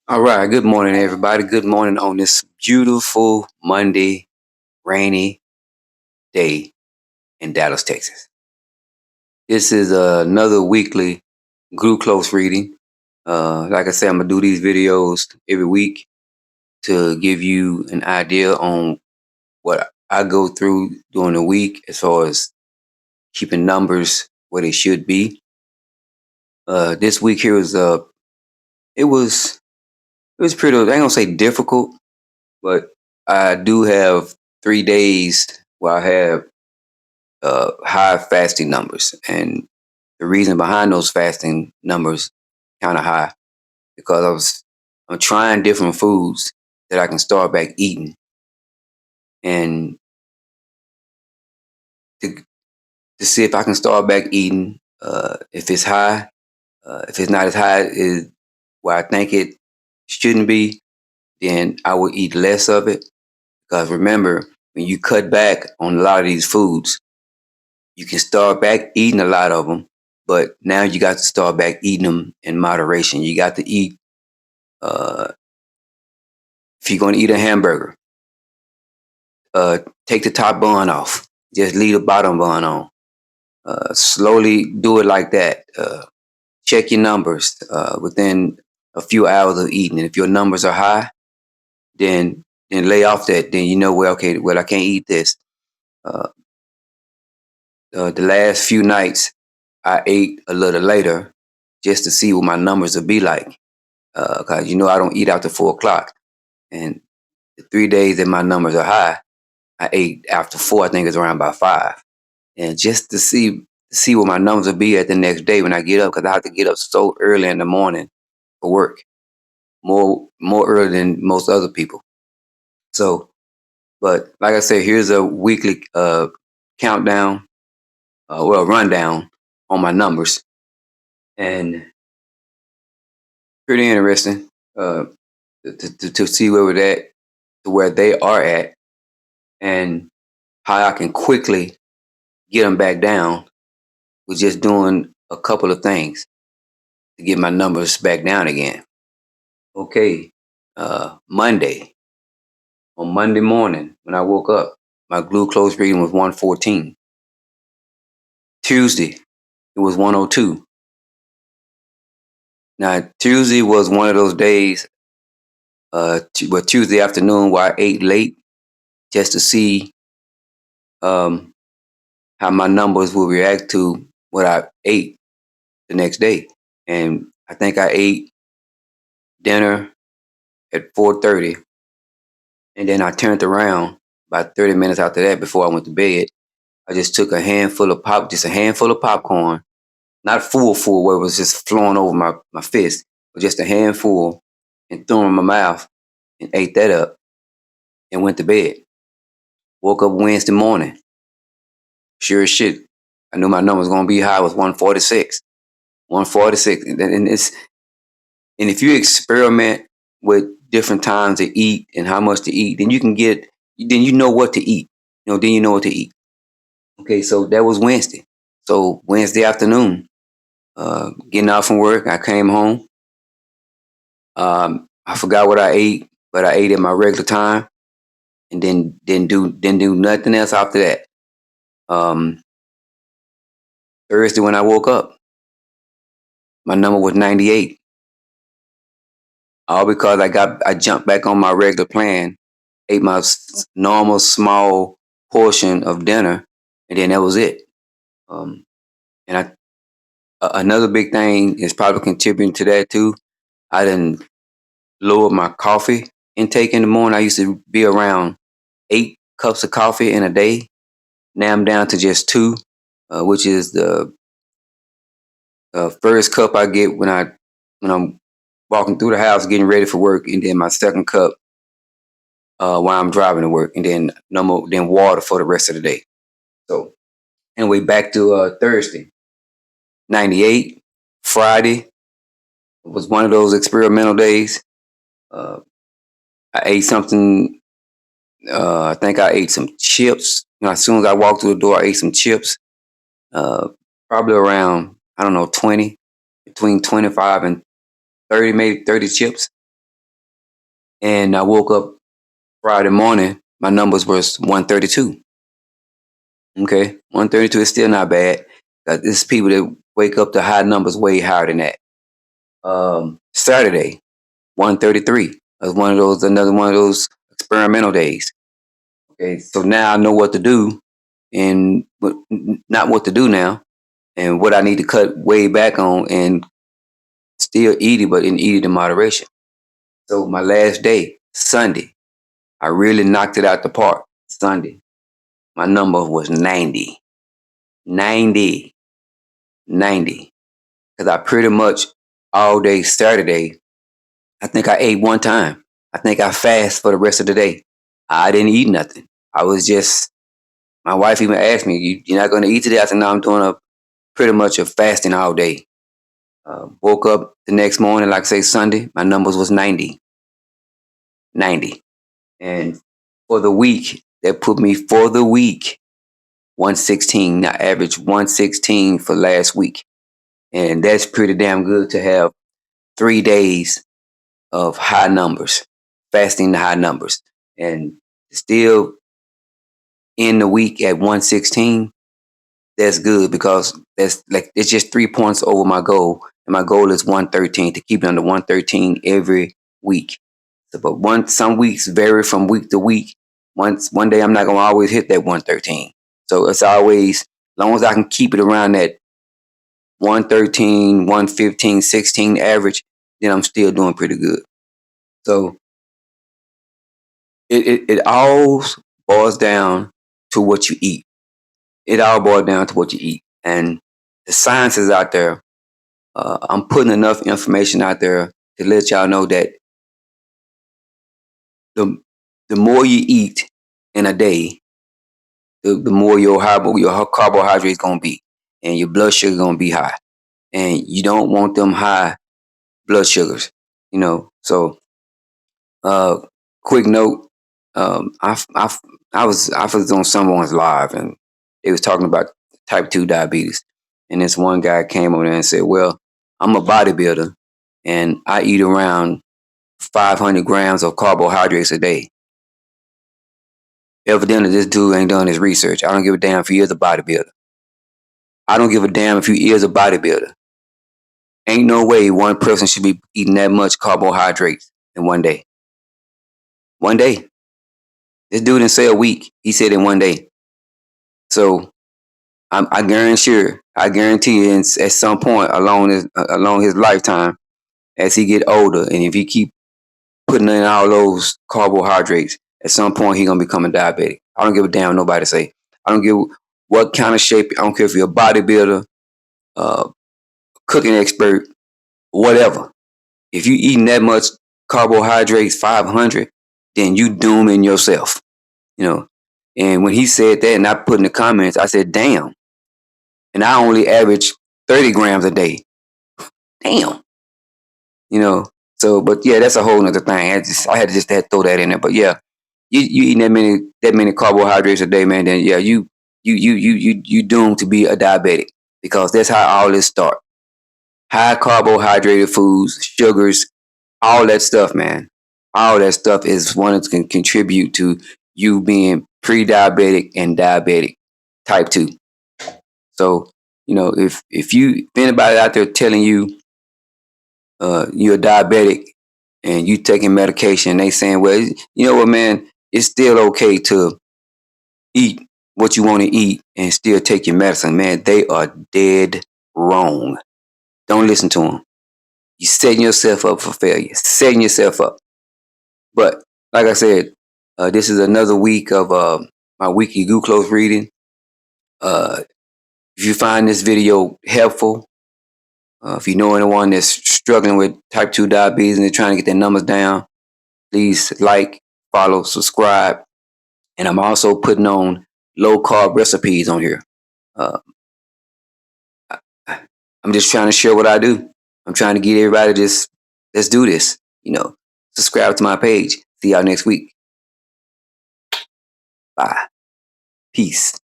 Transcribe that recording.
All right, good morning, everybody. Good morning on this beautiful Monday, rainy day in Dallas, Texas. This is another weekly glucose reading. Like I said, I'm gonna do these videos every week to give you an idea on what I go through during the week as far as keeping numbers where they should be. This week here was it was it was pretty. I ain't gonna say difficult, but I do have 3 days where I have high fasting numbers, and the reason behind those fasting numbers kind of high because I'm trying different foods that I can start back eating, and to to see if I can start back eating. If it's high, if it's not as high as where I think it shouldn't be, then I will eat less of it. Because remember, when you cut back on a lot of these foods, you can start back eating a lot of them, but now you got to start back eating them in moderation. You got to eat, uh, if you're going to eat a hamburger, take the top bun off. Just leave the bottom bun on. Slowly do it like that. Check your numbers within a few hours of eating. And if your numbers are high, then lay off that. Then you know, well, okay, well, I can't eat this. Uh, the last few nights, I ate a little later just to see what my numbers would be like. Because I don't eat after 4 o'clock. And the 3 days that my numbers are high, I ate after four. I think it's around about 5, and just to see what my numbers will be at the next day when I get up, because I have to get up so early in the morning for work, more early than most other people. So, but like I said, here's a weekly countdown, rundown on my numbers, and pretty interesting to see where we're at, to where they are at, and how I can quickly get them back down with just doing a couple of things to get my numbers back down again. Okay, Monday. On Monday morning, when I woke up, my glucose reading was 114. Tuesday, it was 102. Now, Tuesday was one of those days, Tuesday afternoon, where I ate late just to see um, how my numbers will react to what I ate the next day. And I think I ate dinner at 4:30, and then I turned around about 30 minutes after that before I went to bed. I just took just a handful of popcorn, not full, where it was just flowing over my fist, but just a handful, and threw it in my mouth and ate that up and went to bed. Woke up Wednesday morning. Sure as shit. I knew my number was gonna be high. It was 146. 146. And if you experiment with different times to eat and how much to eat, then you know what to eat. Then you know what to eat. Okay, so that was Wednesday. So Wednesday afternoon, getting out from work, I came home. I forgot what I ate, but I ate at my regular time, and then didn't do nothing else after that. Um, Thursday when I woke up, my number was 98. All because I jumped back on my regular plan, ate my normal small portion of dinner, and then that was it. Um, and another big thing is probably contributing to that too. I didn't lower my coffee intake in the morning. I used to be around 8 cups of coffee in a day. Now I'm down to just two, which is the first cup I get when I'm walking through the house getting ready for work, and then my second cup while I'm driving to work, and then no more, then water for the rest of the day. So anyway, back to Thursday, 98. Friday was one of those experimental days. Uh, I ate something. I think I ate some chips. As soon as I walked through the door, I ate some chips. Uh, Probably around, I don't know, 20, between 25 and 30, maybe 30 chips. And I woke up Friday morning, my numbers was 132. Okay, 132 is still not bad. There's people that wake up to high numbers way higher than that. Saturday, 133. That was another one of those experimental days. Okay, so now I know what to do and not what to do now, and what I need to cut way back on and still eat it, but eat it in moderation. So my last day, Sunday, I really knocked it out the park. Sunday, my number was 90. 90. 90. Because I pretty much all day Saturday, I think I ate one time. I think I fast for the rest of the day. I didn't eat nothing. I was just, my wife even asked me, you're not going to eat today? I said, no, I'm doing pretty much a fasting all day. Woke up the next morning, like I say, Sunday, my numbers was 90. 90. And for the week, that put me for the week 116. I averaged 116 for last week. And that's pretty damn good to have 3 days of high numbers, fasting the high numbers. And still in the week at 116, that's good because it's just 3 points over my goal. And my goal is 113, to keep it under 113 every week. So, but some weeks vary from week to week. One day I'm not gonna always hit that 113. So it's always, as long as I can keep it around that 113, 115, 16 average, then I'm still doing pretty good. So it all boils down to what you eat. It all boils down to what you eat. And the science is out there. I'm putting enough information out there to let y'all know that the more you eat in a day, the more your carbohydrates gonna be, and your blood sugar gonna be high, and you don't want them high blood sugars. So quick note, I was on someone's live, and they was talking about type 2 diabetes, and this one guy came over there and said, well, I'm a bodybuilder and I eat around 500 grams of carbohydrates a day. Evidently, this dude ain't done his research. I don't give a damn if he is a bodybuilder. I don't give a damn if he is a bodybuilder. Ain't no way one person should be eating that much carbohydrates in one day. One day. This dude didn't say a week. He said in one day. So I guarantee you, at some point along his lifetime, as he get older, and if he keep putting in all those carbohydrates, at some point he gonna become a diabetic. I don't give a damn what nobody say. I don't give what kind of shape. I don't care if you're a bodybuilder, cooking expert, whatever. If you eating that much carbohydrates, 500, then you dooming yourself. And when he said that, and I put in the comments, I said, damn. And I only average 30 grams a day. Damn. So, but yeah, that's a whole nother thing. I had to just throw that in there. But yeah, you eating that many carbohydrates a day, man, then yeah, you doomed to be a diabetic, because that's how all this start. High carbohydrated foods, sugars, all that stuff, man. All that stuff is one that can contribute to you being pre-diabetic and diabetic type 2. So, if anybody out there telling you you're diabetic and you taking medication, they saying, well, you know what, man, it's still okay to eat what you want to eat and still take your medicine, man, they are dead wrong. Don't listen to them. You're setting yourself up for failure, setting yourself up. But like I said, this is another week of my weekly glucose reading. If you find this video helpful, if you know anyone that's struggling with type 2 diabetes and they're trying to get their numbers down, please like, follow, subscribe. And I'm also putting on low carb recipes on here. Uh, I'm just trying to share what I do. I'm trying to get everybody to let's do this. Subscribe to my page. See y'all next week. Bye. Peace.